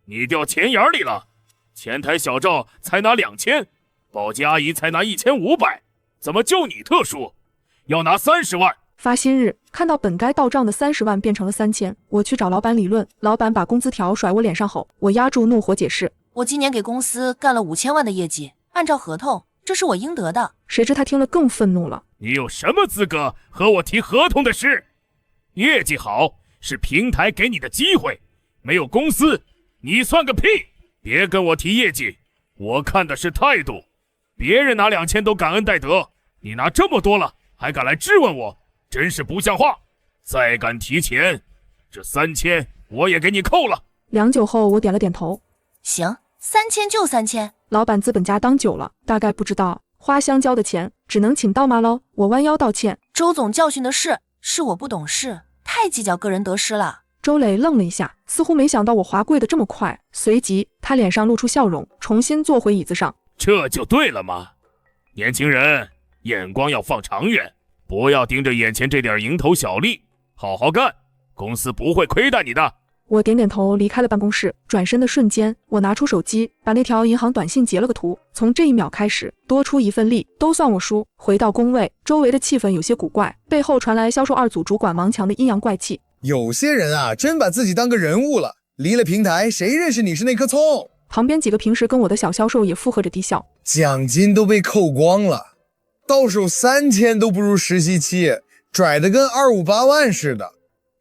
你掉钱眼里了？前台小赵才拿2000，保洁阿姨才拿1500，怎么就你特殊，要拿30万？发薪日，看到本该到账的30万变成了3000，我去找老板理论，老板把工资条甩我脸上吼，我压住怒火解释，我今年给公司干了5000万的业绩，按照合同，这是我应得的。谁知他听了更愤怒了，你有什么资格和我提合同的事？业绩好是平台给你的机会，没有公司你算个屁！别跟我提业绩，我看的是态度。别人拿2000都感恩戴德，你拿这么多了还敢来质问我，真是不像话！再敢提钱，这3000我也给你扣了。良久后我点了点头，行，3000就3000。老板资本家当久了，大概不知道花香蕉的钱只能请到妈喽。我弯腰道歉，周总教训的是我不懂事，太计较个人得失了。周磊愣了一下，似乎没想到我滑跪的这么快，随即他脸上露出笑容，重新坐回椅子上。这就对了嘛，年轻人眼光要放长远，不要盯着眼前这点蝇头小利，好好干，公司不会亏待你的。我点点头离开了办公室，转身的瞬间，我拿出手机，把那条银行短信截了个图。从这一秒开始，多出一份力都算我输。回到工位，周围的气氛有些古怪，背后传来销售2组主管王强的阴阳怪气。有些人啊，真把自己当个人物了，离了平台，谁认识你是那颗葱？旁边几个平时跟我的小销售也附和着低笑。奖金都被扣光了，到手3000都不如实习期，拽得跟258万似的。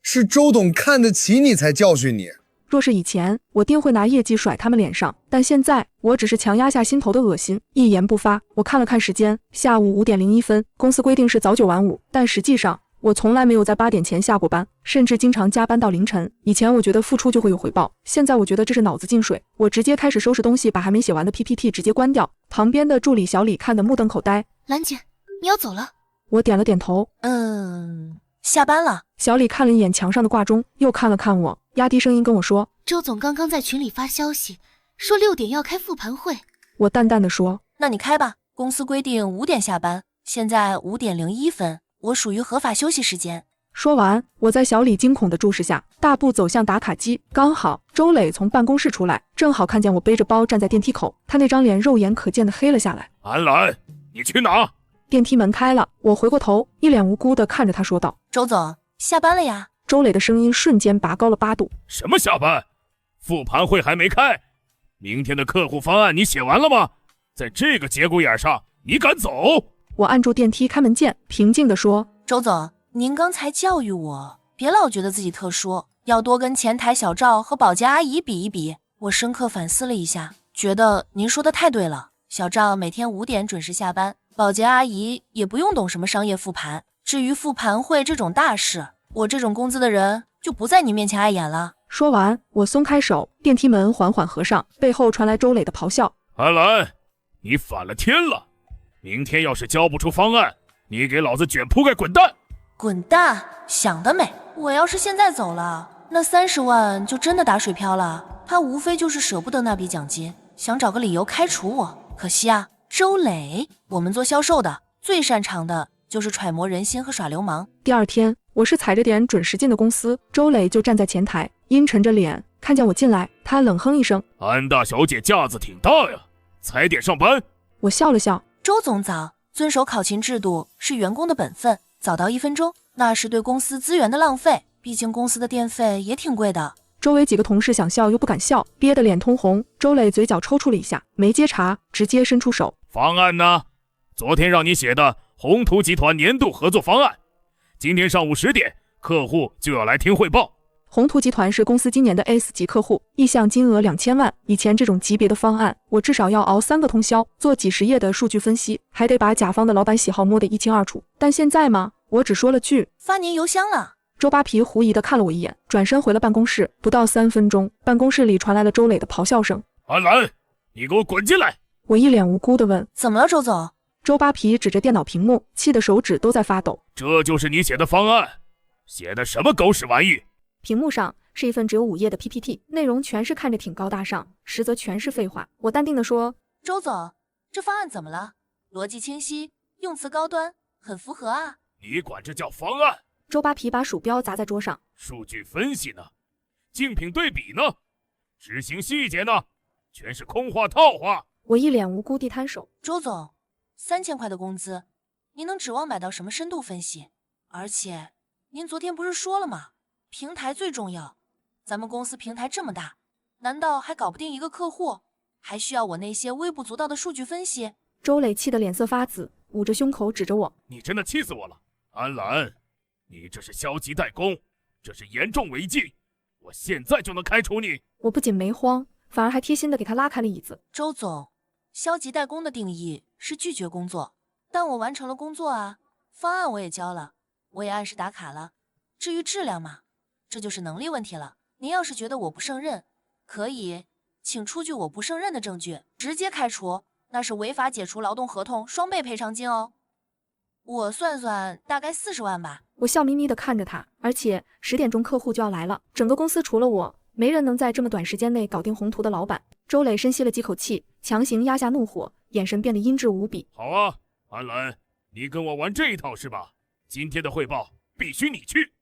是周董看得起你才教训你。若是以前，我定会拿业绩甩他们脸上，但现在我只是强压下心头的恶心，一言不发。我看了看时间，下午5点01分，公司规定是早9晚5，但实际上我从来没有在8点前下过班，甚至经常加班到凌晨。以前我觉得付出就会有回报，现在我觉得这是脑子进水。我直接开始收拾东西，把还没写完的 PPT 直接关掉。旁边的助理小李看得目瞪口呆。兰姐，你要走了？我点了点头。下班了。小李看了一眼墙上的挂钟，又看了看我，压低声音跟我说，周总刚刚在群里发消息，说6点要开复盘会。我淡淡的说，那你开吧，公司规定5点下班，现在5点01分，我属于合法休息时间。说完，我在小李惊恐的注视下，大步走向打卡机。刚好周磊从办公室出来，正好看见我背着包站在电梯口，他那张脸肉眼可见的黑了下来。安澜，你去哪？电梯门开了，我回过头，一脸无辜的看着他说道，周总，下班了呀。周磊的声音瞬间拔高了8度。什么下班？复盘会还没开，明天的客户方案你写完了吗？在这个节骨眼上你敢走？我按住电梯开门键，平静地说，周总，您刚才教育我，别老觉得自己特殊，要多跟前台小赵和保洁阿姨比一比。我深刻反思了一下，觉得您说的太对了。小赵每天5点准时下班，保洁阿姨也不用懂什么商业复盘，至于复盘会这种大事，我这种工资的人就不在你面前碍眼了。说完，我松开手，电梯门缓缓合上，背后传来周磊的咆哮，安澜，你反了天了，明天要是交不出方案，你给老子卷铺盖滚蛋！滚蛋，想得美！我要是现在走了，那30万就真的打水漂了。他无非就是舍不得那笔奖金，想找个理由开除我。可惜啊，周磊，我们做销售的最擅长的就是揣摩人心和耍流氓。第二天，我是踩着点准时进的公司，周磊就站在前台，阴沉着脸，看见我进来，他冷哼一声，安大小姐架子挺大呀，踩点上班。我笑了笑，周总早，遵守考勤制度是员工的本分，早到1分钟，那是对公司资源的浪费，毕竟公司的电费也挺贵的。周围几个同事想笑又不敢笑，憋得脸通红。周磊嘴角抽搐了一下，没接茬，直接伸出手，方案呢？昨天让你写的宏图集团年度合作方案，今天上午10点，客户就要来听汇报。宏图集团是公司今年的 S 级客户，意向金额2000万。以前这种级别的方案，我至少要熬3个通宵，做几10页的数据分析，还得把甲方的老板喜好摸得一清二楚。但现在嘛，我只说了句发您邮箱了。周扒皮狐疑地看了我一眼，转身回了办公室。不到3分钟，办公室里传来了周磊的咆哮声，安澜，你给我滚进来！我一脸无辜地问，怎么了，周总？周扒皮指着电脑屏幕，气得手指都在发抖。这就是你写的方案？写的什么狗屎玩意？屏幕上是一份只有5页的 PPT， 内容全是看着挺高大上，实则全是废话。我淡定地说，周总，这方案怎么了？逻辑清晰，用词高端，很符合啊。你管这叫方案？周扒皮把鼠标砸在桌上，数据分析呢？竞品对比呢？执行细节呢？全是空话套话。我一脸无辜地摊手。周总，3000块的工资，您能指望买到什么深度分析？而且，您昨天不是说了吗？平台最重要。咱们公司平台这么大，难道还搞不定一个客户？还需要我那些微不足道的数据分析？周磊气得脸色发紫，捂着胸口指着我。你真的气死我了，安澜，你这是消极怠工，这是严重违纪，我现在就能开除你。我不仅没慌，反而还贴心的给他拉开了椅子。周总，消极怠工的定义是拒绝工作，但我完成了工作啊，方案我也交了，我也按时打卡了。至于质量嘛，这就是能力问题了。您要是觉得我不胜任，可以请出具我不胜任的证据，直接开除，那是违法解除劳动合同双倍赔偿金哦。我算算，大概40万吧。我笑眯眯地看着他，而且10点钟客户就要来了，整个公司除了我，没人能在这么短时间内搞定宏图的老板。周磊深吸了几口气，强行压下怒火，眼神变得阴鸷无比。好啊，安澜，你跟我玩这一套是吧？今天的汇报必须你去，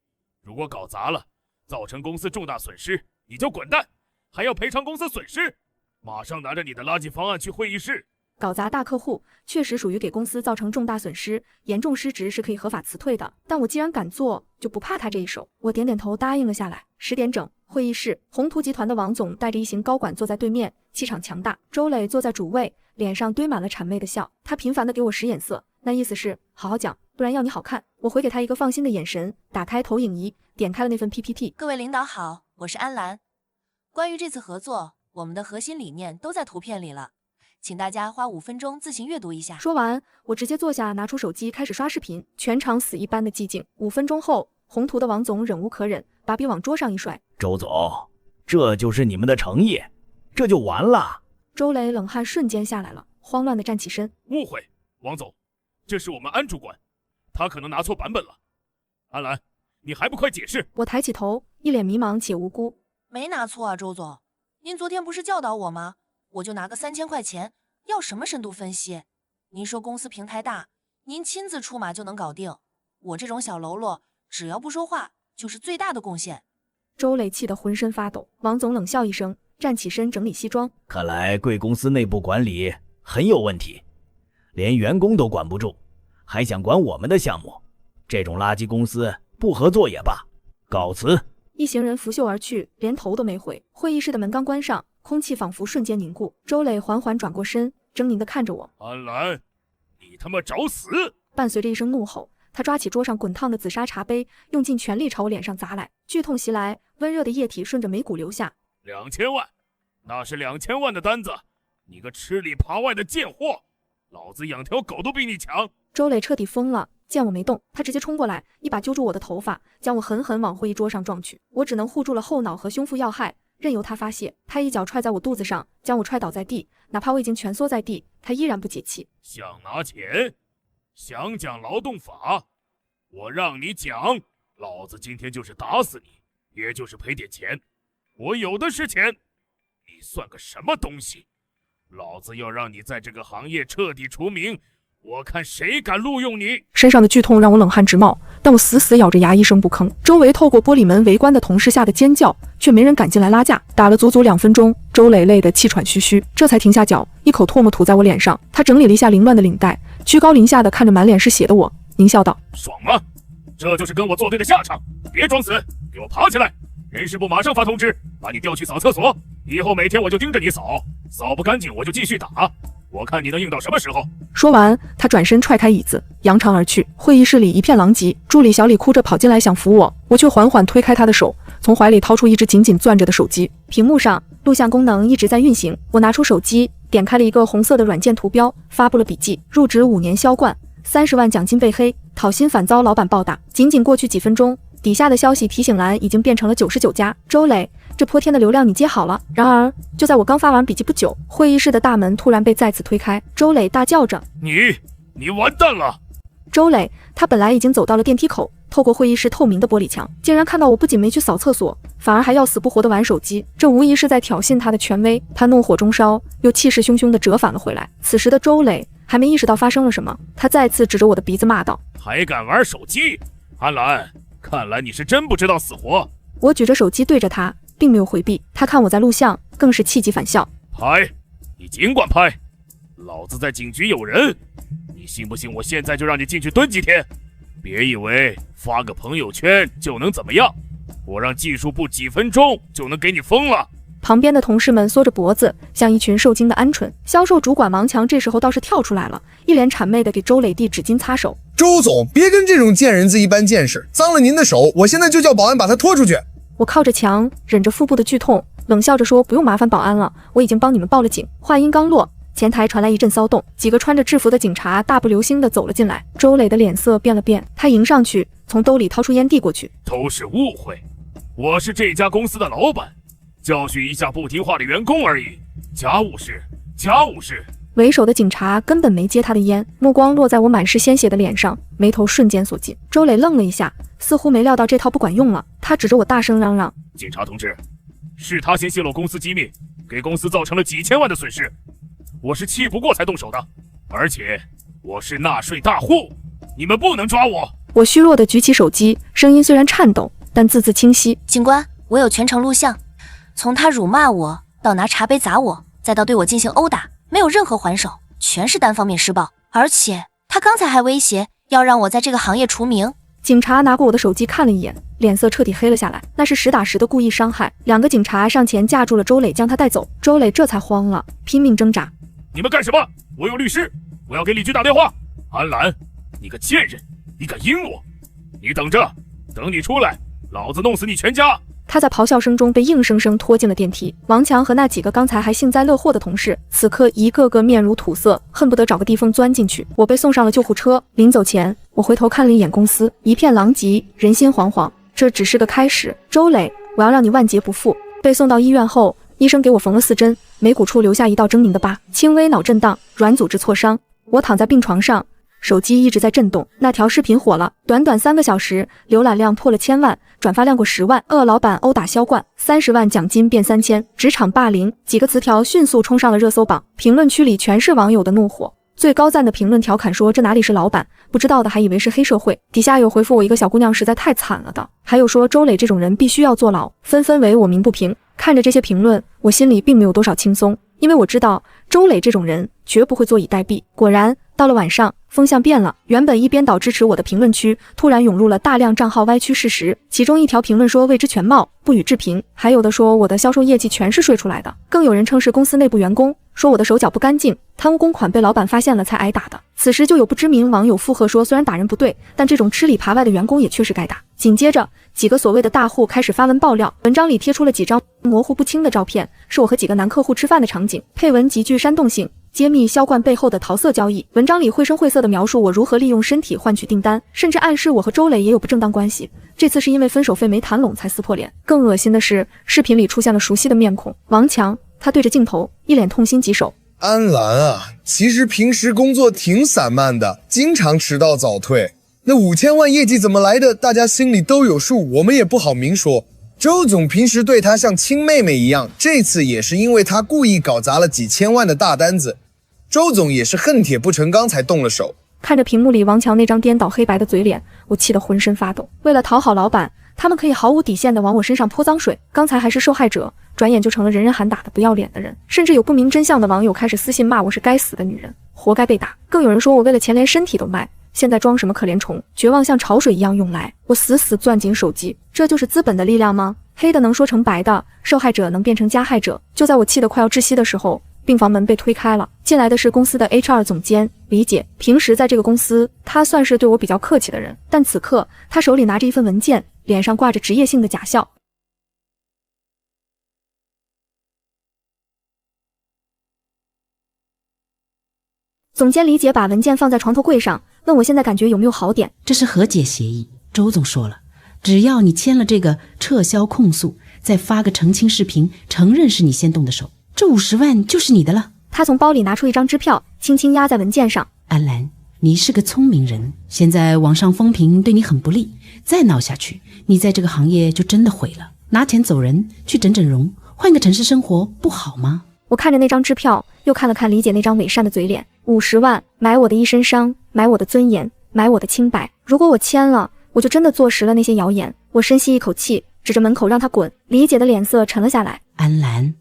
如果搞砸了，造成公司重大损失，你就滚蛋，还要赔偿公司损失。马上拿着你的垃圾方案去会议室。搞砸大客户确实属于给公司造成重大损失，严重失职是可以合法辞退的。但我既然敢做，就不怕他这一手。我点点头答应了下来。10点整，会议室，宏图集团的王总带着一行高管坐在对面，气场强大。周磊坐在主位，脸上堆满了谄媚的笑。他频繁地给我使眼色，那意思是好好讲，不然要你好看。我回给他一个放心的眼神，打开投影仪，点开了那份 PPT。各位领导好，我是安澜。关于这次合作，我们的核心理念都在图片里了，请大家花5分钟自行阅读一下。说完，我直接坐下，拿出手机开始刷视频，全场死一般的寂静。5分钟后，宏图的王总忍无可忍，把笔往桌上一甩。周总，这就是你们的诚意，这就完了。周磊冷汗瞬间下来了，慌乱地站起身。误会，王总，这是我们安主管，他可能拿错版本了。安澜，你还不快解释？我抬起头，一脸迷茫且无辜。没拿错啊，周总，您昨天不是教导我吗？我就拿个3000块钱，要什么深度分析？您说公司平台大，您亲自出马就能搞定，我这种小喽啰只要不说话就是最大的贡献。周磊气得浑身发抖。王总冷笑一声，站起身整理西装。看来贵公司内部管理很有问题，连员工都管不住，还想管我们的项目，这种垃圾公司不合作也罢，告辞。一行人拂袖而去，连头都没回。会议室的门刚关上，空气仿佛瞬间凝固。周磊缓缓转过身，狰狞地看着我。安澜，你他妈找死！伴随着一声怒吼，他抓起桌上滚烫的紫砂茶杯，用尽全力朝我脸上砸来。剧痛袭来，温热的液体顺着眉骨流下。2000万，那是2000万的单子，你个吃里扒外的贱货，老子养条狗都比你强！周磊彻底疯了，见我没动，他直接冲过来，一把揪住我的头发，将我狠狠往会议桌上撞去。我只能护住了后脑和胸腹要害，任由他发泄。他一脚踹在我肚子上，将我踹倒在地。哪怕我已经蜷缩在地，他依然不解气。想拿钱，想讲劳动法，我让你讲，老子今天就是打死你，也就是赔点钱，我有的是钱，你算个什么东西？老子要让你在这个行业彻底除名，我看谁敢录用你！身上的剧痛让我冷汗直冒，但我死死咬着牙一声不吭。周围透过玻璃门围观的同事吓得尖叫，却没人敢进来拉架。打了足足2分钟，周磊累得气喘吁吁，这才停下脚，一口唾沫吐在我脸上。他整理了一下凌乱的领带，居高临下的看着满脸是血的我，狞笑道：爽吗？这就是跟我作对的下场，别装死，给我爬起来！人事部马上发通知，把你调去扫厕所，以后每天我就盯着你扫，扫不干净我就继续打，我看你能硬到什么时候。说完，他转身踹开椅子，扬长而去。会议室里一片狼藉，助理小李哭着跑进来想扶我，我却缓缓推开他的手，从怀里掏出一只紧紧攥着的手机。屏幕上录像功能一直在运行，我拿出手机，点开了一个红色的软件图标，发布了笔记：入职5年销冠，30万奖金被黑，讨薪反遭老板暴打。仅仅过去几分钟，底下的消息提醒栏已经变成了99加。周磊，这泼天的流量你接好了。然而，就在我刚发完笔记不久，会议室的大门突然被再次推开。周磊大叫着：你完蛋了！周磊，他本来已经走到了电梯口，透过会议室透明的玻璃墙，竟然看到我不仅没去扫厕所，反而还要死不活的玩手机，这无疑是在挑衅他的权威。他怒火中烧，又气势汹汹地折返了回来。此时的周磊还没意识到发生了什么，他再次指着我的鼻子骂道：还敢玩手机？安澜，看来你是真不知道死活。我举着手机对着他，并没有回避。他看我在录像，更是气急反笑。拍，你尽管拍，老子在警局有人，你信不信我现在就让你进去蹲几天？别以为发个朋友圈就能怎么样，我让技术部几分钟就能给你封了。旁边的同事们缩着脖子，像一群受惊的鹌鹑。销售主管王强这时候倒是跳出来了，一脸谄媚的给周磊递纸巾擦手。周总，别跟这种贱人子一般见识，脏了您的手，我现在就叫保安把他拖出去。我靠着墙，忍着腹部的剧痛，冷笑着说：“不用麻烦保安了，我已经帮你们报了警。”话音刚落，前台传来一阵骚动，几个穿着制服的警察大不流星地走了进来。周磊的脸色变了变，他迎上去，从兜里掏出烟递过去。都是误会，我是这家公司的老板，教训一下不听话的员工而已。家务事，家务事。为首的警察根本没接他的烟，目光落在我满是鲜血的脸上，眉头瞬间锁紧。周磊愣了一下，似乎没料到这套不管用了，他指着我大声嚷嚷：“警察同志，是他先泄露公司机密，给公司造成了几千万的损失，我是气不过才动手的，而且我是纳税大户，你们不能抓我。”我虚弱地举起手机，声音虽然颤抖，但字字清晰。警官，我有全程录像，从他辱骂我到拿茶杯砸我，再到对我进行殴打，没有任何还手，全是单方面施暴。而且他刚才还威胁要让我在这个行业除名。警察拿过我的手机看了一眼，脸色彻底黑了下来，那是实打实的故意伤害。两个警察上前架住了周磊，将他带走。周磊这才慌了，拼命挣扎。你们干什么？我有律师，我要给李局打电话。安澜，你个贱人，你敢阴我？你等着，等你出来，老子弄死你全家！他在咆哮声中被硬生生拖进了电梯。王强和那几个刚才还幸灾乐祸的同事，此刻一个个面如土色，恨不得找个地缝钻进去。我被送上了救护车，临走前，我回头看了一眼公司，一片狼藉，人心惶惶。这只是个开始，周磊，我要让你万劫不复。被送到医院后，医生给我缝了4针，眉骨处留下一道狰狞的疤，轻微脑震荡，软组织挫伤。我躺在病床上，手机一直在震动。那条视频火了，短短3个小时，浏览量破了1000万，转发量过10万。老板殴打销冠，30万奖金变3000，职场霸凌，几个词条迅速冲上了热搜榜。评论区里全是网友的怒火。最高赞的评论调侃说：“这哪里是老板，不知道的还以为是黑社会。”底下有回复我一个小姑娘实在太惨了的，还有说周磊这种人必须要坐牢，纷纷为我鸣不平。看着这些评论，我心里并没有多少轻松，因为我知道周磊这种人绝不会坐以待毙。果然，到了晚上，风向变了，原本一边倒支持我的评论区突然涌入了大量账号歪曲事实，其中一条评论说未知全貌，不予置评，还有的说我的销售业绩全是睡出来的，更有人称是公司内部员工，说我的手脚不干净，贪污公款被老板发现了才挨打的。此时就有不知名网友附和说，虽然打人不对，但这种吃里扒外的员工也确实该打。紧接着，几个所谓的大户开始发文爆料，文章里贴出了几张模糊不清的照片，是我和几个男客户吃饭的场景，配文极具煽动性，揭秘销冠背后的桃色交易。文章里绘声绘色地描述我如何利用身体换取订单，甚至暗示我和周磊也有不正当关系。这次是因为分手费没谈拢才撕破脸。更恶心的是，视频里出现了熟悉的面孔，王强。他对着镜头，一脸痛心疾首。安澜啊，其实平时工作挺散漫的，经常迟到早退。那5000万业绩怎么来的，大家心里都有数，我们也不好明说。周总平时对他像亲妹妹一样，这次也是因为他故意搞砸了几千万的大单子，周总也是恨铁不成钢才动了手。看着屏幕里王强那张颠倒黑白的嘴脸，我气得浑身发抖。为了讨好老板，他们可以毫无底线地往我身上泼脏水，刚才还是受害者，转眼就成了人人喊打的不要脸的人。甚至有不明真相的网友开始私信骂我是该死的女人，活该被打。更有人说我为了钱连身体都卖，现在装什么可怜虫，绝望像潮水一样涌来。我死死攥紧手机，这就是资本的力量吗？黑的能说成白的，受害者能变成加害者。就在我气得快要窒息的时候，病房门被推开了，进来的是公司的 HR 总监李姐。平时在这个公司，她算是对我比较客气的人，但此刻她手里拿着一份文件，脸上挂着职业性的假笑。总监李姐把文件放在床头柜上，问我现在感觉有没有好点。这是和解协议，周总说了，只要你签了这个撤销控诉，再发个澄清视频，承认是你先动的手，这50万就是你的了。他从包里拿出一张支票，轻轻压在文件上。安澜，你是个聪明人，现在网上风评对你很不利，再闹下去，你在这个行业就真的毁了。拿钱走人，去整整容，换个城市生活，不好吗？我看着那张支票，又看了看李姐那张伪善的嘴脸。50万，买我的一身伤，买我的尊严，买我的清白。如果我签了，我就真的坐实了那些谣言。我深吸一口气，指着门口让他滚。李姐的脸色沉了下来。安兰，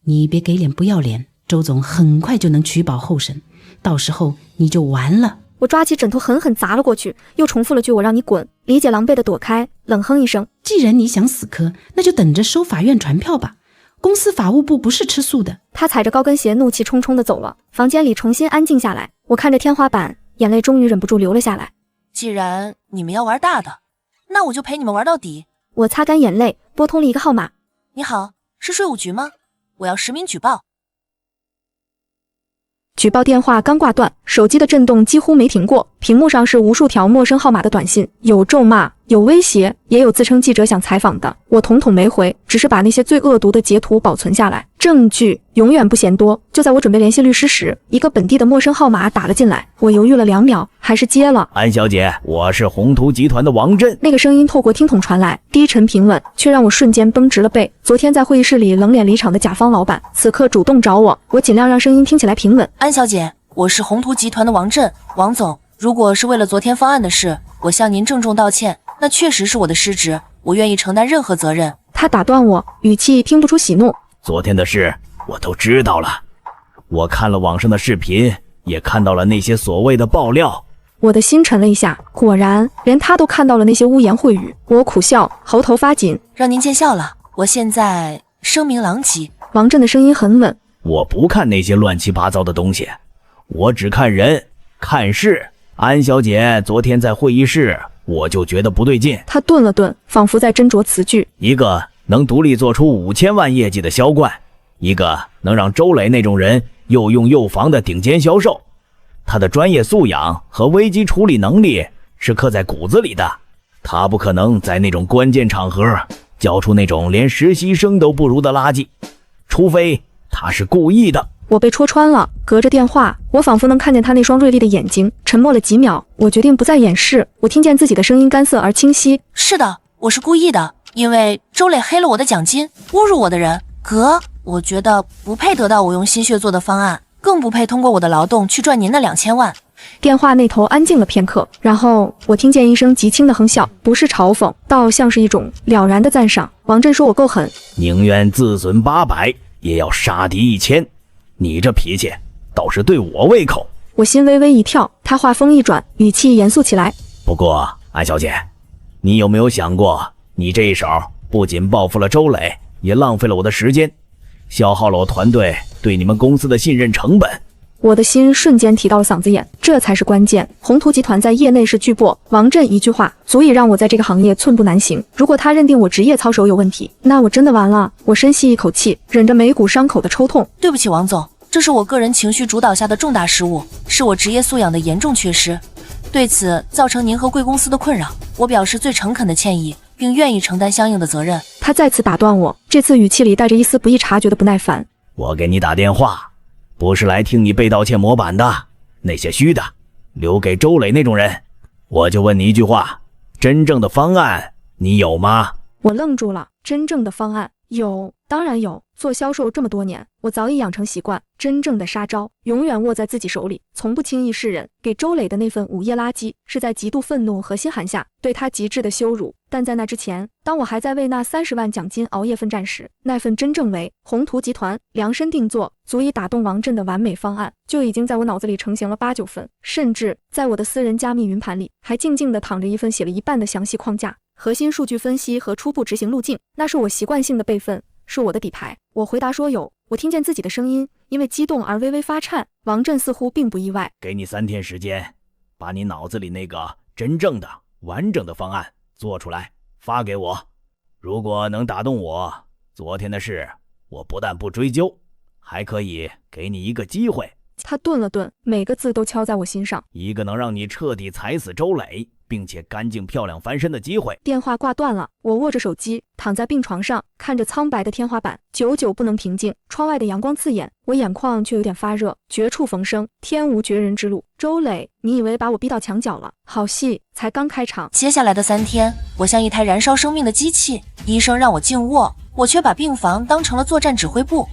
你别给脸不要脸，周总很快就能取保候审，到时候你就完了。我抓起枕头狠狠砸了过去，又重复了句我让你滚。李姐狼狈地躲开，冷哼一声，既然你想死磕，那就等着收法院传票吧，公司法务部不是吃素的。她踩着高跟鞋怒气冲冲地走了。房间里重新安静下来，我看着天花板，眼泪终于忍不住流了下来。既然你们要玩大的，那我就陪你们玩到底。我擦干眼泪，拨通了一个号码。你好，是税务局吗？我要实名举报。举报电话刚挂断，手机的震动几乎没停过，屏幕上是无数条陌生号码的短信，有咒骂，有威胁，也有自称记者想采访的。我统统没回，只是把那些最恶毒的截图保存下来。证据永远不嫌多。就在我准备联系律师时，一个本地的陌生号码打了进来，我犹豫了2秒，还是接了。安小姐，我是宏图集团的王震。那个声音透过听筒传来，低沉平稳，却让我瞬间绷直了背。昨天在会议室里冷脸离场的甲方老板，此刻主动找我，我尽量让声音听起来平稳。安小姐，我是宏图集团的王震，王总。如果是为了昨天方案的事，我向您郑重道歉，那确实是我的失职，我愿意承担任何责任。他打断我，语气听不出喜怒。昨天的事我都知道了，我看了网上的视频，也看到了那些所谓的爆料。我的心沉了一下，果然连他都看到了那些污言秽语。我苦笑，喉头发紧。让您见笑了，我现在声名狼藉。王震的声音很稳。我不看那些乱七八糟的东西，我只看人看事。安小姐昨天在会议室，我就觉得不对劲。他顿了顿，仿佛在斟酌词句。一个能独立做出5000万业绩的销冠，一个能让周磊那种人又用又防的顶尖销售，他的专业素养和危机处理能力是刻在骨子里的，他不可能在那种关键场合交出那种连实习生都不如的垃圾，除非他是故意的。我被戳穿了，隔着电话，我仿佛能看见他那双锐利的眼睛。沉默了几秒，我决定不再掩饰。我听见自己的声音干涩而清晰。是的，我是故意的，因为周磊黑了我的奖金，侮辱我的人格，我觉得不配得到我用心血做的方案，更不配通过我的劳动去赚您的2000万。电话那头安静了片刻，然后我听见一声极轻的哼笑，不是嘲讽，倒像是一种了然的赞赏。王震说我够狠，宁愿自损800，也要杀敌1000。你这脾气倒是对我胃口。我心微微一跳，他话锋一转，语气严肃起来。不过安小姐，你有没有想过，你这一手不仅报复了周磊，也浪费了我的时间，消耗了我团队对你们公司的信任成本。我的心瞬间提到了嗓子眼，这才是关键。宏图集团在业内是巨擘，王震一句话足以让我在这个行业寸步难行。如果他认定我职业操守有问题，那我真的完了。我深吸一口气，忍着眉骨伤口的抽痛。对不起王总，这是我个人情绪主导下的重大失误，是我职业素养的严重缺失，对此造成您和贵公司的困扰，我表示最诚恳的歉意，并愿意承担相应的责任。他再次打断我，这次语气里带着一丝不易察觉的不耐烦。我给你打电话不是来听你背道歉模板的，那些虚的留给周磊那种人。我就问你一句话，真正的方案你有吗？我愣住了，真正的方案有，当然有。做销售这么多年，我早已养成习惯，真正的杀招永远握在自己手里，从不轻易示人。给周磊的那份午夜垃圾，是在极度愤怒和心寒下对他极致的羞辱。但在那之前，当我还在为那30万奖金熬夜奋战时，那份真正为宏图集团量身定做，足以打动王震的完美方案，就已经在我脑子里成型了8、9分，甚至在我的私人加密云盘里，还静静地躺着一份写了一半的详细框架、核心数据分析和初步执行路径。那是我习惯性的备份，是我的底牌。我回答说有。我听见自己的声音因为激动而微微发颤，王震似乎并不意外。给你3天时间，把你脑子里那个真正的完整的方案做出来发给我。如果能打动我，昨天的事我不但不追究，还可以给你一个机会。他顿了顿，每个字都敲在我心上。一个能让你彻底踩死周磊，并且干净漂亮翻身的机会。电话挂断了，我握着手机，躺在病床上，看着苍白的天花板，久久不能平静。窗外的阳光刺眼，我眼眶却有点发热。绝处逢生，天无绝人之路。周磊，你以为把我逼到墙角了？好戏才刚开场。接下来的3天，我像一台燃烧生命的机器，医生让我静卧，我却把病房当成了作战指挥部。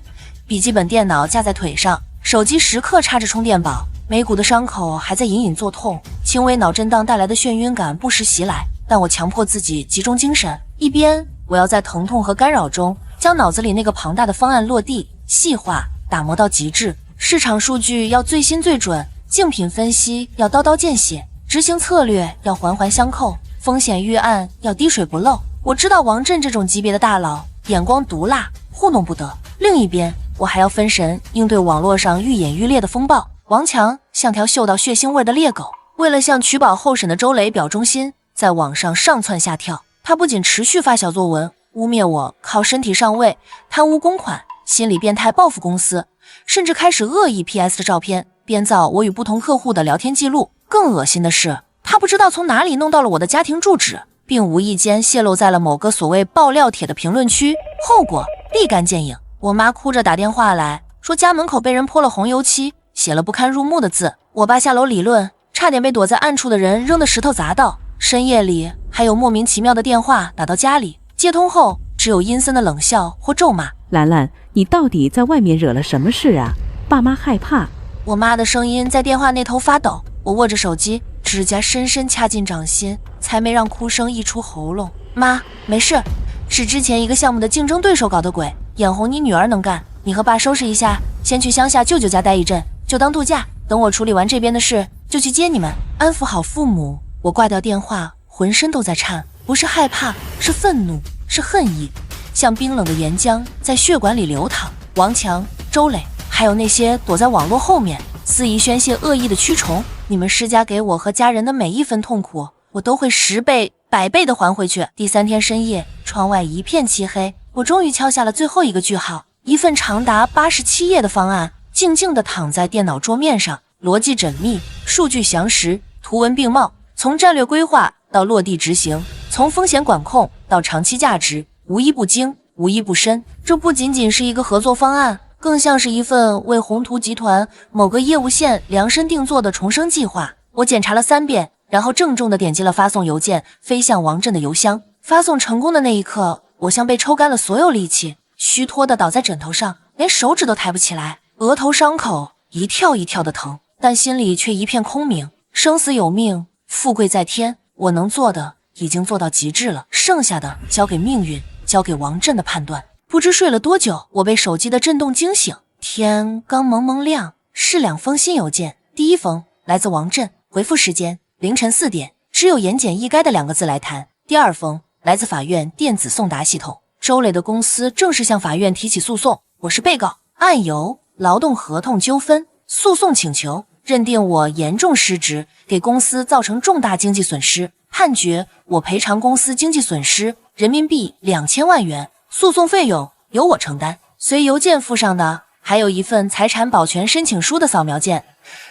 笔记本电脑架在腿上，手机时刻插着充电宝，眉骨的伤口还在隐隐作痛，轻微脑震荡带来的眩晕感不时袭来，但我强迫自己集中精神，一边我要在疼痛和干扰中将脑子里那个庞大的方案落地、细化、打磨到极致。市场数据要最新最准，竞品分析要刀刀见血，执行策略要环环相扣，风险预案要滴水不漏。我知道王震这种级别的大佬眼光毒辣，糊弄不得。另一边，我还要分神应对网络上愈演愈烈的风暴。王强像条嗅到血腥味的猎狗，为了向取保候审的周磊表忠心，在网上上蹿下跳。他不仅持续发小作文，污蔑我靠身体上位、贪污公款、心理变态报复公司，甚至开始恶意 PS 的照片，编造我与不同客户的聊天记录。更恶心的是，他不知道从哪里弄到了我的家庭住址，并无意间泄露在了某个所谓爆料帖的评论区，后果立竿见影。我妈哭着打电话来说，家门口被人泼了红油漆，写了不堪入目的字。我爸下楼理论，差点被躲在暗处的人扔的石头砸到。深夜里还有莫名其妙的电话打到家里，接通后只有阴森的冷笑或咒骂。兰兰，你到底在外面惹了什么事啊？爸妈害怕。我妈的声音在电话那头发抖，我握着手机，指甲深深掐进掌心，才没让哭声溢出喉咙。妈，没事，是之前一个项目的竞争对手搞的鬼，眼红你女儿能干，你和爸收拾一下，先去乡下舅舅家待一阵，就当度假，等我处理完这边的事就去接你们，安抚好父母。我挂掉电话，浑身都在颤，不是害怕，是愤怒，是恨意，像冰冷的岩浆在血管里流淌。王强、周磊，还有那些躲在网络后面肆意宣泄恶意的蛆虫，你们施加给我和家人的每一分痛苦，我都会10倍、100倍的还回去。第3天深夜，窗外一片漆黑，我终于敲下了最后一个句号。一份长达87页的方案静静地躺在电脑桌面上，逻辑缜密，数据详实，图文并茂，从战略规划到落地执行，从风险管控到长期价值，无一不精，无一不深。这不仅仅是一个合作方案，更像是一份为宏图集团某个业务线量身定做的重生计划。我检查了3遍，然后郑重地点击了发送邮件，飞向王震的邮箱。发送成功的那一刻，我像被抽干了所有力气，虚脱地倒在枕头上，连手指都抬不起来，额头伤口一跳一跳的疼，但心里却一片空明。生死有命，富贵在天，我能做的已经做到极致了，剩下的交给命运，交给王震的判断。不知睡了多久，我被手机的震动惊醒，天刚蒙蒙亮，是2封新邮件。第一封来自王震，回复时间凌晨4点，只有言简意赅的2个字来谈。第二封来自法院电子送达系统，周磊的公司正式向法院提起诉讼，我是被告，案由劳动合同纠纷，诉讼请求认定我严重失职，给公司造成重大经济损失，判决我赔偿公司经济损失人民币2000万元，诉讼费用由我承担。随邮件附上的还有一份财产保全申请书的扫描件，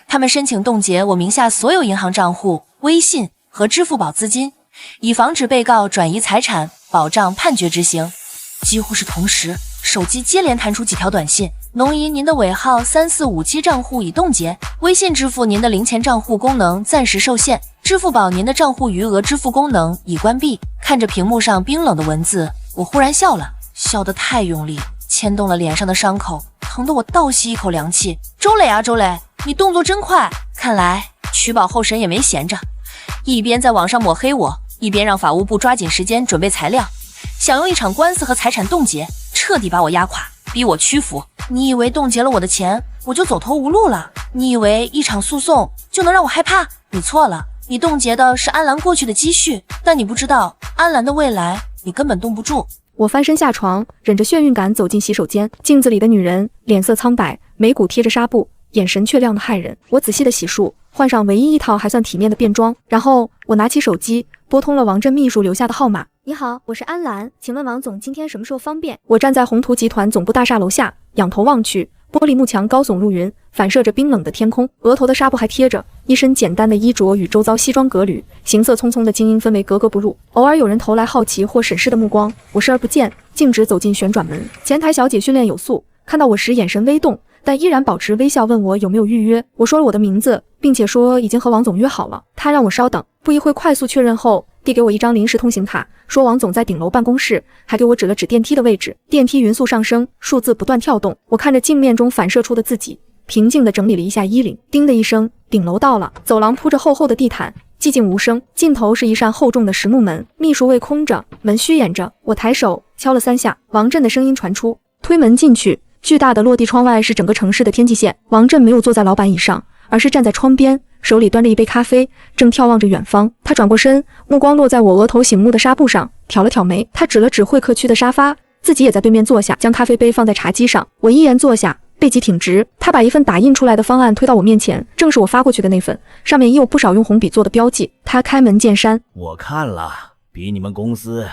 他们申请冻结我名下所有银行账户、微信和支付宝资金，以防止被告转移财产，保障判决执行。几乎是同时，手机接连弹出几条短信：农银您的尾号3457账户已冻结，微信支付您的零钱账户功能暂时受限，支付宝您的账户余额支付功能已关闭。看着屏幕上冰冷的文字，我忽然笑了，笑得太用力，牵动了脸上的伤口，疼得我倒吸一口凉气。周磊啊周磊，你动作真快，看来取保候审也没闲着，一边在网上抹黑我，一边让法务部抓紧时间准备材料，想用一场官司和财产冻结彻底把我压垮，逼我屈服。你以为冻结了我的钱我就走投无路了？你以为一场诉讼就能让我害怕？你错了，你冻结的是安澜过去的积蓄，但你不知道安澜的未来你根本冻不住。我翻身下床，忍着眩晕感走进洗手间，镜子里的女人脸色苍白，眉骨贴着纱布，眼神却亮得骇人。我仔细的洗漱，换上唯一一套还算体面的便装，然后我拿起手机拨通了王震秘书留下的号码。你好，我是安澜，请问王总今天什么时候方便？我站在宏图集团总部大厦楼下，仰头望去，玻璃幕墙高耸入云，反射着冰冷的天空，额头的纱布还贴着，一身简单的衣着与周遭西装革履、行色匆匆的精英氛围格格不入。偶尔有人投来好奇或审视的目光，我视而不见，径直走进旋转门。前台小姐训练有素，看到我时眼神微动，但依然保持微笑，问我有没有预约。我说了我的名字，并且说已经和王总约好了。他让我稍等，不一会快速确认后，递给我一张临时通行卡，说王总在顶楼办公室，还给我指了指电梯的位置。电梯匀速上升，数字不断跳动。我看着镜面中反射出的自己，平静地整理了一下衣领，叮的一声，顶楼到了。走廊铺着厚厚的地毯，寂静无声，尽头是一扇厚重的实木门，秘书位空着，门虚掩着。我抬手敲了3下，王震的声音传出，推门进去。巨大的落地窗外是整个城市的天际线。王震没有坐在老板椅上，而是站在窗边，手里端着一杯咖啡，正眺望着远方。他转过身，目光落在我额头醒目的纱布上，挑了挑眉。他指了指会客区的沙发，自己也在对面坐下，将咖啡杯放在茶几上。我依言坐下，背脊挺直。他把一份打印出来的方案推到我面前，正是我发过去的那份，上面也有不少用红笔做的标记。他开门见山：我看了，比你们公司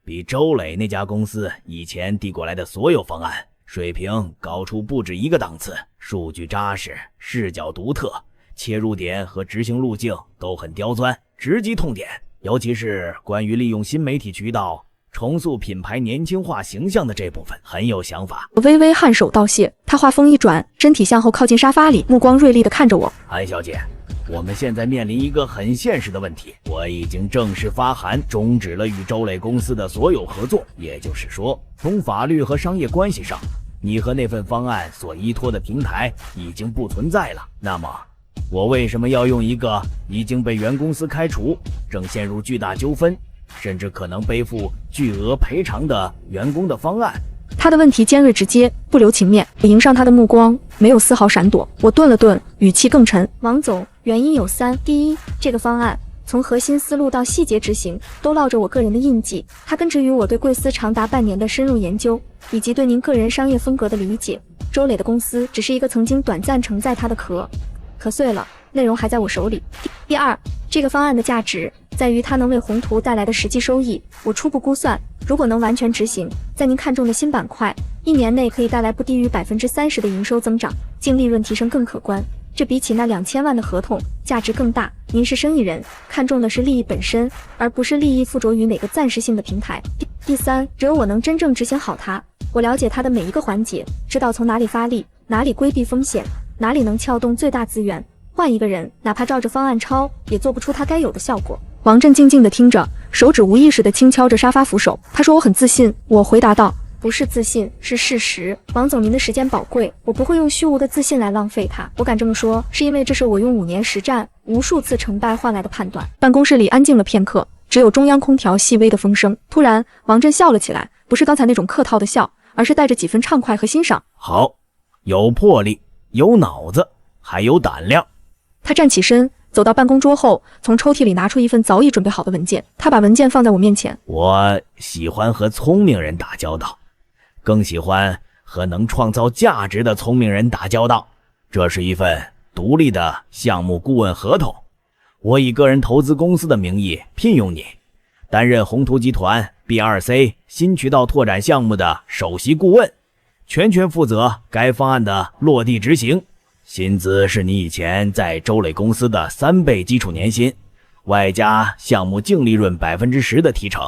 比周磊那家公司以前递过来的所有方案水平高出不止一个档次，数据扎实，视角独特，切入点和执行路径都很刁钻，直击痛点。尤其是关于利用新媒体渠道重塑品牌年轻化形象的这部分，很有想法。我微微颔首道谢。他话锋一转，身体向后靠近沙发里，目光锐利地看着我：安小姐，我们现在面临一个很现实的问题，我已经正式发函终止了与周磊公司的所有合作，也就是说，从法律和商业关系上，你和那份方案所依托的平台已经不存在了。那么我为什么要用一个已经被原公司开除，正陷入巨大纠纷，甚至可能背负巨额赔偿的员工的方案？他的问题尖锐直接，不留情面。我迎上他的目光，没有丝毫闪躲。我顿了顿，语气更沉：王总，原因有3。第一，这个方案从核心思路到细节执行，都烙着我个人的印记。它根植于我对贵司长达半年的深入研究，以及对您个人商业风格的理解。周磊的公司只是一个曾经短暂承载他的壳碎了，内容还在我手里。第二，这个方案的价值在于它能为宏图带来的实际收益。我初步估算，如果能完全执行，在您看中的新板块，1年内可以带来不低于30%的营收增长，净利润提升更可观。这比起那2000万的合同价值更大。您是生意人，看重的是利益本身，而不是利益附着于哪个暂时性的平台。第三，只有我能真正执行好它，我了解它的每一个环节，知道从哪里发力，哪里规避风险，哪里能撬动最大资源。换一个人，哪怕照着方案抄，也做不出他该有的效果。王震静静地听着，手指无意识地轻敲着沙发扶手。他说我很自信，我回答道：不是自信，是事实。王总，您的时间宝贵，我不会用虚无的自信来浪费它。我敢这么说，是因为这是我用5年实战、无数次成败换来的判断。办公室里安静了片刻，只有中央空调细微的风声。突然，王震笑了起来，不是刚才那种客套的笑，而是带着几分畅快和欣赏。好，有魄力，有脑子，还有胆量。他站起身，走到办公桌后，从抽屉里拿出一份早已准备好的文件。他把文件放在我面前。我喜欢和聪明人打交道，更喜欢和能创造价值的聪明人打交道。这是一份独立的项目顾问合同，我以个人投资公司的名义聘用你，担任宏图集团 B2C 新渠道拓展项目的首席顾问，全权负责该方案的落地执行。薪资是你以前在周磊公司的3倍基础年薪，外加项目净利润10%的提成。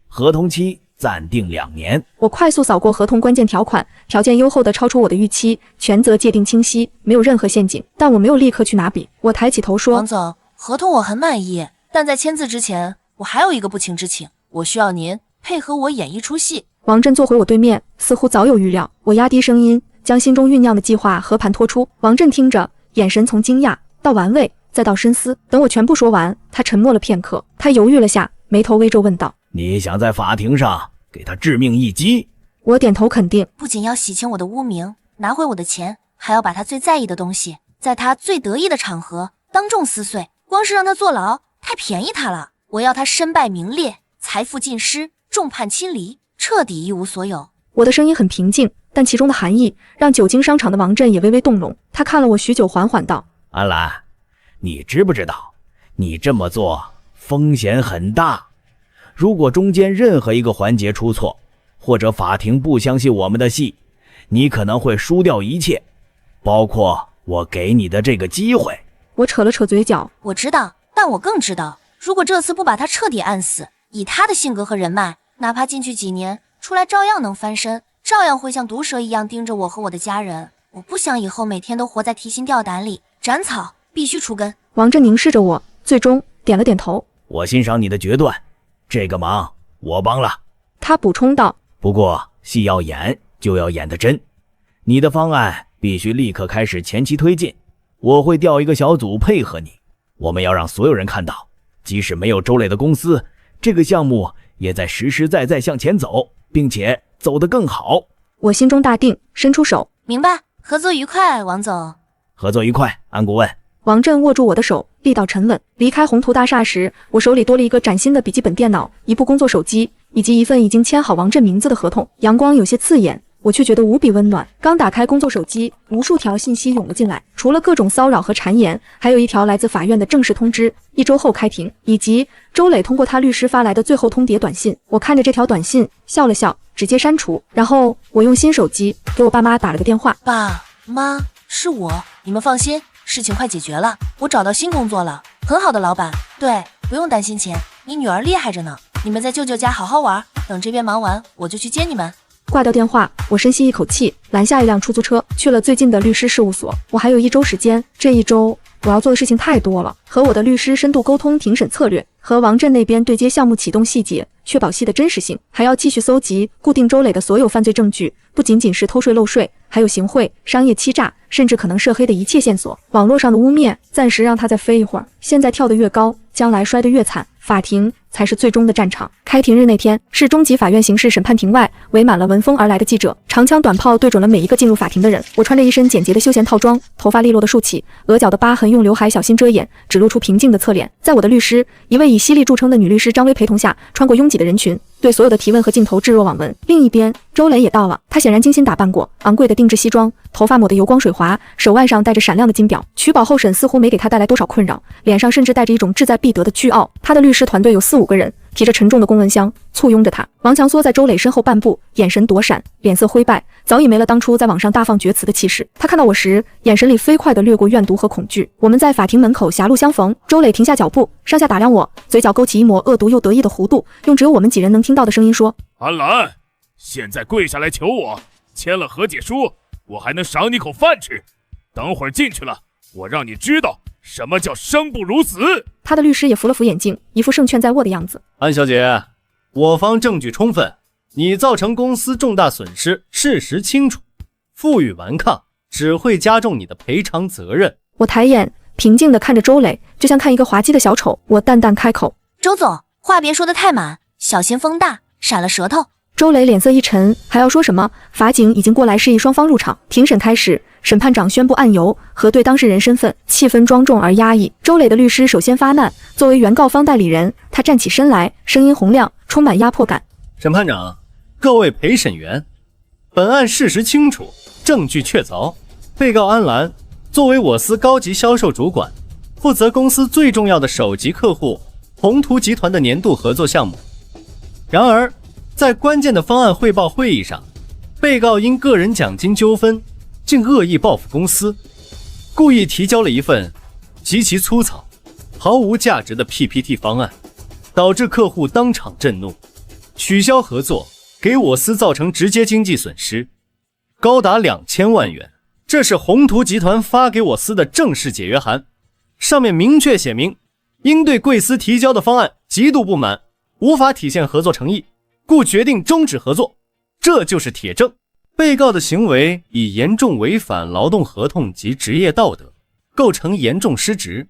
合同期暂定2年。我快速扫过合同关键条款，条件优厚的超出我的预期，权责界定清晰，没有任何陷阱。但我没有立刻去拿笔，我抬起头说：王总，合同我很满意，但在签字之前，我还有一个不情之请，我需要您配合我演一出戏。王震坐回我对面，似乎早有预料。我压低声音，将心中酝酿的计划和盘托出。王震听着，眼神从惊讶到玩味，再到深思。等我全部说完，他沉默了片刻，他犹豫了下，眉头微皱问道：你想在法庭上给他致命一击？我点头肯定。不仅要洗清我的污名，拿回我的钱，还要把他最在意的东西，在他最得意的场合当众撕碎。光是让他坐牢，太便宜他了。我要他身败名裂，财富尽失，众叛亲离，彻底一无所有。我的声音很平静，但其中的含义让久经商场的王震也微微动容。他看了我许久，缓缓道：安澜，你知不知道，你这么做风险很大。如果中间任何一个环节出错，或者法庭不相信我们的戏，你可能会输掉一切，包括我给你的这个机会。我扯了扯嘴角。我知道，但我更知道，如果这次不把他彻底按死，以他的性格和人脉，哪怕进去几年，出来照样能翻身，照样会像毒蛇一样盯着我和我的家人。我不想以后每天都活在提心吊胆里，斩草必须除根。王震凝视着我，最终点了点头。我欣赏你的决断，这个忙我帮了。他补充道：不过戏要演就要演得真，你的方案必须立刻开始前期推进，我会调一个小组配合你。我们要让所有人看到，即使没有周磊的公司，这个项目也在实实在在向前走，并且走得更好。我心中大定，伸出手。明白，合作愉快，王总。合作愉快，安顾问。王震握住我的手，力道沉稳。离开宏图大厦时，我手里多了一个崭新的笔记本电脑，一部工作手机，以及一份已经签好王震名字的合同。阳光有些刺眼，我却觉得无比温暖。刚打开工作手机，无数条信息涌了进来，除了各种骚扰和谗言，还有一条来自法院的正式通知，1周后开庭，以及周磊通过他律师发来的最后通牒短信。我看着这条短信，笑了笑，直接删除。然后我用新手机给我爸妈打了个电话。爸妈，是我，你们放心，事情快解决了，我找到新工作了，很好的老板。对，不用担心钱，你女儿厉害着呢。你们在舅舅家好好玩，等这边忙完，我就去接你们。挂掉电话，我深吸一口气，拦下一辆出租车，去了最近的律师事务所。我还有1周时间，这1周我要做的事情太多了，和我的律师深度沟通庭审策略，和王震那边对接项目启动细节，确保戏的真实性，还要继续搜集固定周磊的所有犯罪证据，不仅仅是偷税漏税，还有行贿、商业欺诈，甚至可能涉黑的一切线索。网络上的污蔑，暂时让它再飞一会儿，现在跳得越高，将来摔得越惨。法庭才是最终的战场。开庭日那天，市中级法院刑事审判庭外围满了闻风而来的记者，长枪短炮对准了每一个进入法庭的人。我穿着一身简洁的休闲套装，头发利落的竖起，额角的疤痕用刘海小心遮掩，只露出平静的侧脸。在我的律师，一位以犀利著称的女律师张薇陪同下，穿过拥挤的人群，对所有的提问和镜头置若罔闻。另一边，周磊也到了，他显然精心打扮过，昂贵的定制西装，头发抹得油光水滑，手腕上戴着闪亮的金表。取保候审似乎没给他带来多少困扰，脸上甚至带着一种志在必得的倨傲。他的律师团队有4、5个人，提着沉重的公文箱，簇拥着他。王强缩在周磊身后半步，眼神躲闪，脸色灰败，早已没了当初在网上大放厥词的气势。他看到我时，眼神里飞快地掠过怨毒和恐惧。我们在法庭门口狭路相逢，周磊停下脚步，上下打量我，嘴角勾起一抹恶毒又得意的弧度，用只有我们几人能听到的声音说：“安澜，现在跪下来求我，签了和解书，我还能赏你口饭吃。等会儿进去了，我让你知道什么叫生不如死。”他的律师也扶了扶眼镜，一副胜券在握的样子。安小姐，我方证据充分，你造成公司重大损失，事实清楚，负隅顽抗只会加重你的赔偿责任。我抬眼平静地看着周磊，就像看一个滑稽的小丑。我淡淡开口：“周总，话别说得太满，小心风大，闪了舌头。”周磊脸色一沉，还要说什么？法警已经过来示意双方入场。庭审开始，审判长宣布案由，核对当事人身份，气氛庄重而压抑。周磊的律师首先发难，作为原告方代理人，他站起身来，声音洪亮，充满压迫感。审判长，各位陪审员，本案事实清楚，证据确凿。被告安澜作为我司高级销售主管，负责公司最重要的首级客户宏图集团的年度合作项目。然而在关键的方案汇报会议上，被告因个人奖金纠纷，竟恶意报复公司，故意提交了一份极其粗糙、毫无价值的 PPT 方案，导致客户当场震怒，取消合作，给我司造成直接经济损失，高达2000万元。这是宏图集团发给我司的正式解约函，上面明确写明，因对贵司提交的方案极度不满，无法体现合作诚意，故决定终止合作。这就是铁证。被告的行为已严重违反劳动合同及职业道德，构成严重失职，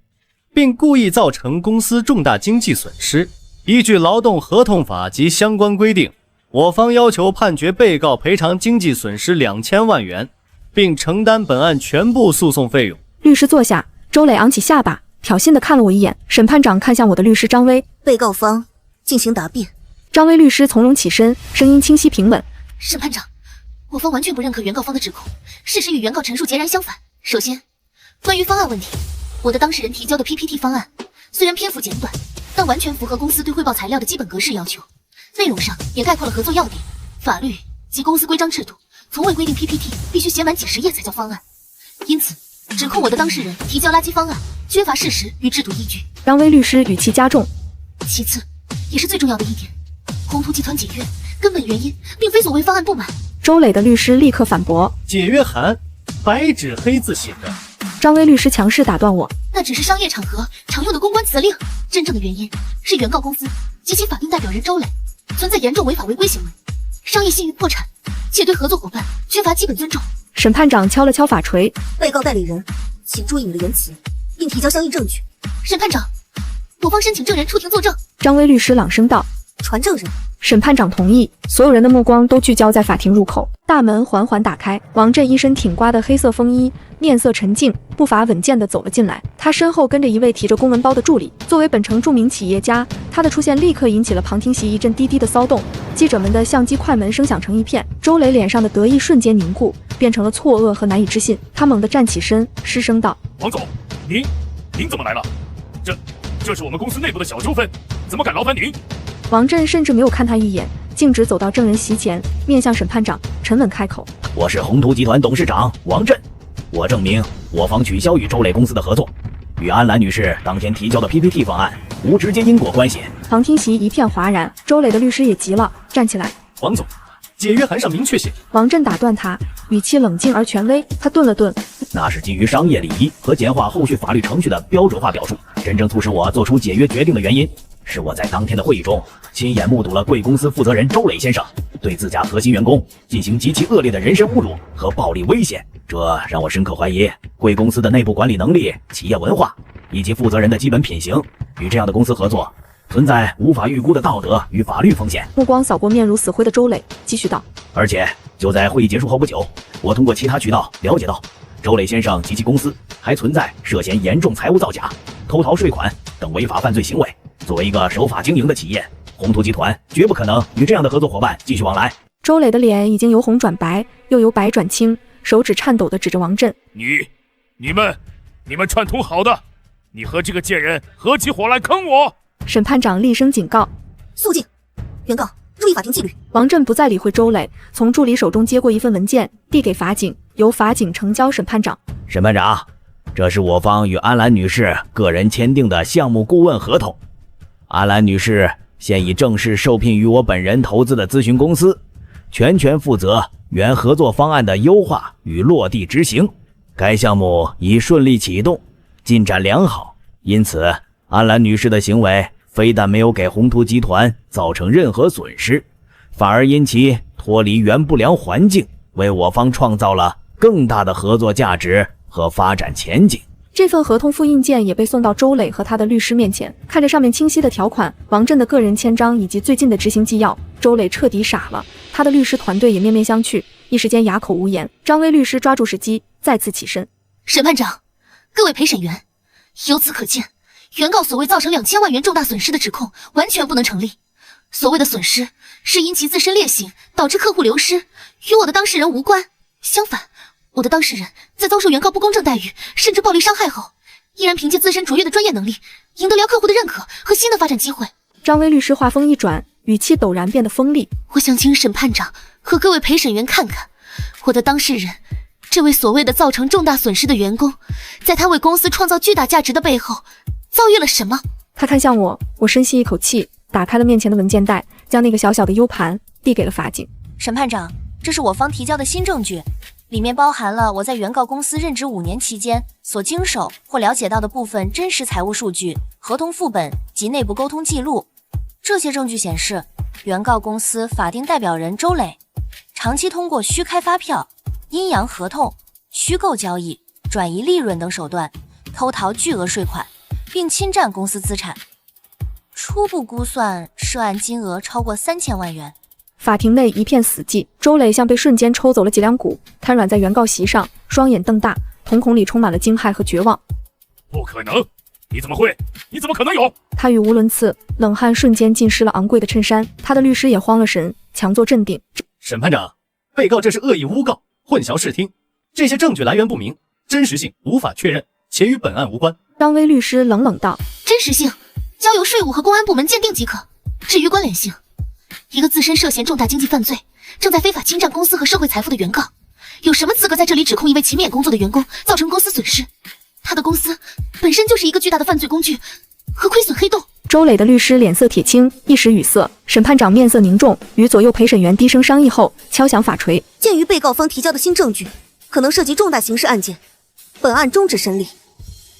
并故意造成公司重大经济损失。依据劳动合同法及相关规定，我方要求判决被告赔偿经济损失2000万元，并承担本案全部诉讼费用。律师坐下，周磊昂起下巴，挑衅地看了我一眼。审判长看向我的律师张薇，被告方进行答辩。张薇律师从容起身，声音清晰平稳。审判长，我方完全不认可原告方的指控，事实与原告陈述截然相反。首先，关于方案问题，我的当事人提交的 PPT 方案虽然篇幅简短，但完全符合公司对汇报材料的基本格式要求，内容上也概括了合作要点、法律及公司规章制度，从未规定 PPT 必须写满几十页才叫方案。因此，指控我的当事人提交垃圾方案，缺乏事实与制度依据。张薇律师语气加重。其次，也是最重要的一点，宏图集团解约根本原因并非所谓方案不满。周磊的律师立刻反驳：解约函白纸黑字写着。张薇律师强势打断我：那只是商业场合常用的公关辞令，真正的原因是原告公司及其法定代表人周磊存在严重违法违规行为，商业信誉破产，且对合作伙伴缺乏基本尊重。审判长敲了敲法锤：被告代理人，请注意你的言辞，并提交相应证据。审判长，我方申请证人出庭作证。张威律师朗声道。传证人。审判长同意，所有人的目光都聚焦在法庭入口。大门缓缓打开，王震一身挺刮的黑色风衣，面色沉静，步伐稳健地走了进来。他身后跟着一位提着公文包的助理。作为本城著名企业家，他的出现立刻引起了旁听席一阵滴滴的骚动，记者们的相机快门声响成一片。周磊脸上的得意瞬间凝固，变成了错愕和难以置信。他猛地站起身，失声道：“王总，您怎么来了？这是我们公司内部的小纠纷，怎么敢劳烦您？”王震甚至没有看他一眼，径直走到证人席前，面向审判长，沉稳开口：“我是宏图集团董事长王震，我证明我方取消与周磊公司的合作，与安澜女士当天提交的 PPT 方案无直接因果关系。”旁听席一片哗然，周磊的律师也急了，站起来：“王总，解约函上明确写。”王震打断他，语气冷静而权威。他顿了顿：“那是基于商业礼仪和简化后续法律程序的标准化表述。真正促使我做出解约决定的原因，是我在当天的会议中亲眼目睹了贵公司负责人周磊先生对自家核心员工进行极其恶劣的人身侮辱和暴力威胁，这让我深刻怀疑贵公司的内部管理能力、企业文化以及负责人的基本品行。与这样的公司合作，存在无法预估的道德与法律风险。”目光扫过面如死灰的周磊，继续道：“而且就在会议结束后不久，我通过其他渠道了解到，周磊先生及其公司还存在涉嫌严重财务造假、偷逃税款等违法犯罪行为。作为一个守法经营的企业，宏图集团绝不可能与这样的合作伙伴继续往来。”周磊的脸已经由红转白，又由白转青，手指颤抖地指着王震：“你们串通好的，你和这个贱人合起伙来坑我！”审判长厉声警告：“肃静！原告注意法庭纪律。”王震不再理会周磊，从助理手中接过一份文件，递给法警，由法警呈交审判长。审判长，这是我方与安澜女士个人签订的项目顾问合同。安澜女士现已正式受聘于我本人投资的咨询公司，全权负责原合作方案的优化与落地执行。该项目已顺利启动，进展良好，因此安澜女士的行为非但没有给宏图集团造成任何损失，反而因其脱离原不良环境，为我方创造了更大的合作价值和发展前景。这份合同复印件也被送到周磊和他的律师面前，看着上面清晰的条款、王震的个人签章以及最近的执行纪要，周磊彻底傻了，他的律师团队也面面相觑，一时间哑口无言。张威律师抓住时机，再次起身：“审判长，各位陪审员，由此可见，原告所谓造成2000万元重大损失的指控完全不能成立。所谓的损失是因其自身劣行导致客户流失，与我的当事人无关。相反，我的当事人在遭受原告不公正待遇甚至暴力伤害后，依然凭借自身卓越的专业能力，赢得了客户的认可和新的发展机会。”张威律师话锋一转，语气陡然变得锋利：“我想请审判长和各位陪审员看看，我的当事人这位所谓的造成重大损失的员工，在他为公司创造巨大价值的背后遭遇了什么。”他看向我，我深吸一口气，打开了面前的文件袋，将那个小小的 U 盘递给了法警。审判长，这是我方提交的新证据，里面包含了我在原告公司任职5年期间所经手或了解到的部分真实财务数据、合同副本及内部沟通记录。这些证据显示，原告公司法定代表人周磊长期通过虚开发票、阴阳合同、虚构交易、转移利润等手段偷逃巨额税款，并侵占公司资产，初步估算涉案金额超过3000万元。法庭内一片死寂，周磊像被瞬间抽走了脊梁骨，瘫软在原告席上，双眼瞪大，瞳孔里充满了惊骇和绝望。不可能！你怎么会？你怎么可能有？他语无伦次，冷汗瞬间浸湿了昂贵的衬衫。他的律师也慌了神，强作镇定。审判长，被告这是恶意诬告，混淆视听，这些证据来源不明，真实性无法确认，且与本案无关。张威律师冷冷道：“真实性交由税务和公安部门鉴定即可。至于关联性，一个自身涉嫌重大经济犯罪，正在非法侵占公司和社会财富的原告，有什么资格在这里指控一位勤勉工作的员工造成公司损失？他的公司本身就是一个巨大的犯罪工具和亏损黑洞。”周磊的律师脸色铁青，一时语塞。审判长面色凝重，与左右陪审员低声商议后，敲响法锤。鉴于被告方提交的新证据可能涉及重大刑事案件，本案终止审理，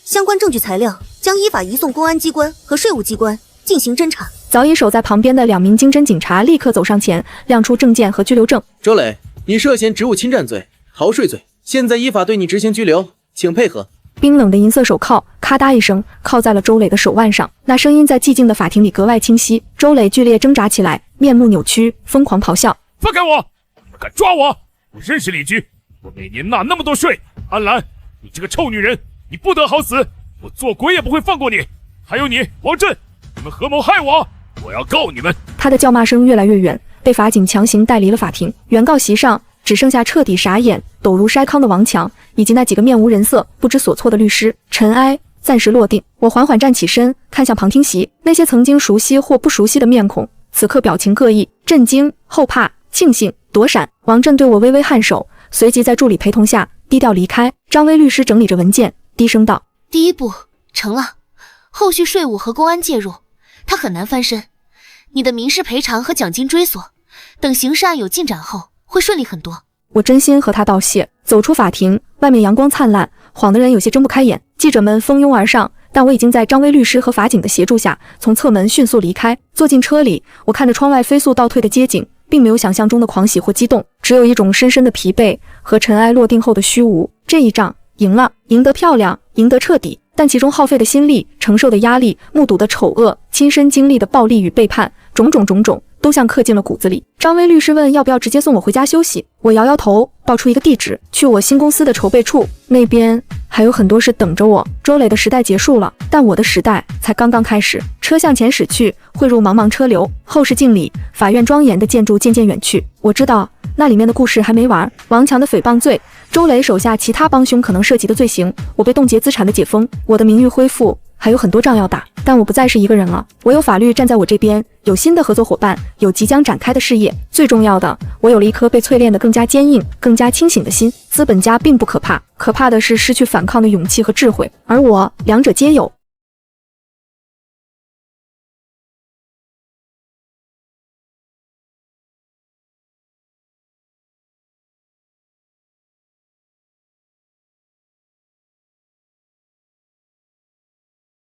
相关证据材料将依法移送公安机关和税务机关进行侦查。早已守在旁边的2名经侦警察立刻走上前，亮出证件和拘留证。周磊，你涉嫌职务侵占罪、逃税罪，现在依法对你执行拘留，请配合。冰冷的银色手铐咔嗒一声铐在了周磊的手腕上，那声音在寂静的法庭里格外清晰。周磊剧烈挣扎起来，面目扭曲，疯狂咆哮：放开我！你们敢抓我！我认识李局，我每年纳那么多税。安澜，你这个臭女人，你不得好死！我做鬼也不会放过你！还有你，王震，你们合谋害我！我要告你们！他的叫骂声越来越远，被法警强行带离了法庭。原告席上只剩下彻底傻眼、抖如筛糠的王强，以及那几个面无人色、不知所措的律师。尘埃暂时落定，我缓缓站起身，看向旁听席，那些曾经熟悉或不熟悉的面孔，此刻表情各异，震惊、后怕、庆幸、躲闪。王震对我微微颔首，随即在助理陪同下低调离开。张威律师整理着文件，低声道：第一步成了，后续税务和公安介入，他很难翻身。你的民事赔偿和奖金追索，等刑事案有进展后会顺利很多。我真心和他道谢。走出法庭，外面阳光灿烂，晃得人有些睁不开眼。记者们蜂拥而上，但我已经在张威律师和法警的协助下，从侧门迅速离开。坐进车里，我看着窗外飞速倒退的街景，并没有想象中的狂喜或激动，只有一种深深的疲惫和尘埃落定后的虚无。这一仗赢了，赢得漂亮，赢得彻底，但其中耗费的心力、承受的压力、目睹的丑恶、亲身经历的暴力与背叛，种种都像刻进了骨子里。张威律师问要不要直接送我回家休息，我摇摇头，报出一个地址，去我新公司的筹备处，那边还有很多事等着我。周磊的时代结束了，但我的时代才刚刚开始。车向前驶去，汇入茫茫车流，后视镜里法院庄严的建筑渐渐远去。我知道那里面的故事还没完，王强的诽谤罪，周磊手下其他帮凶可能涉及的罪行，我被冻结资产的解封，我的名誉恢复，还有很多仗要打。但我不再是一个人了，我有法律站在我这边，有新的合作伙伴，有即将展开的事业。最重要的，我有了一颗被淬炼得更加坚硬、更加清醒的心。资本家并不可怕，可怕的是失去反抗的勇气和智慧，而我两者皆有。